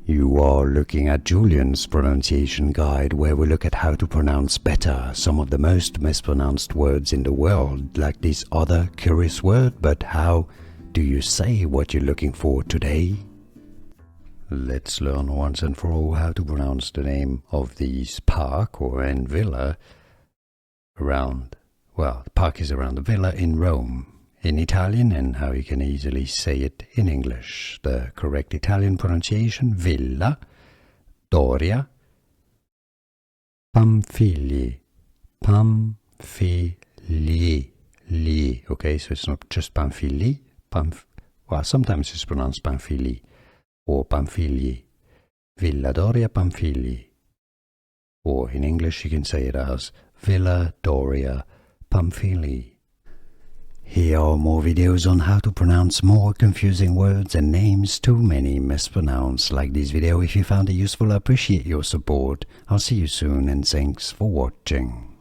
You are looking at Julian's pronunciation guide, where we look at how to pronounce better some of the most mispronounced words in the world, like this other curious word. But how do you say what you're looking for today? Let's learn once and for all how to pronounce the name of this park or villa around, well, the park is around the villa in Rome in Italian, and how you can easily say it in English. The correct Italian pronunciation: Villa Doria Pamphili. Pamphili. Okay, so it's not just Pamphili. Well, sometimes it's pronounced Pamphili or Pamphilj. Villa Doria Pamphili. Or in English you can say it as Villa Doria Pamphili. Here are more videos on how to pronounce more confusing words and names too many mispronounced. Like this video if you found it useful. I appreciate your support. I'll see you soon, and thanks for watching.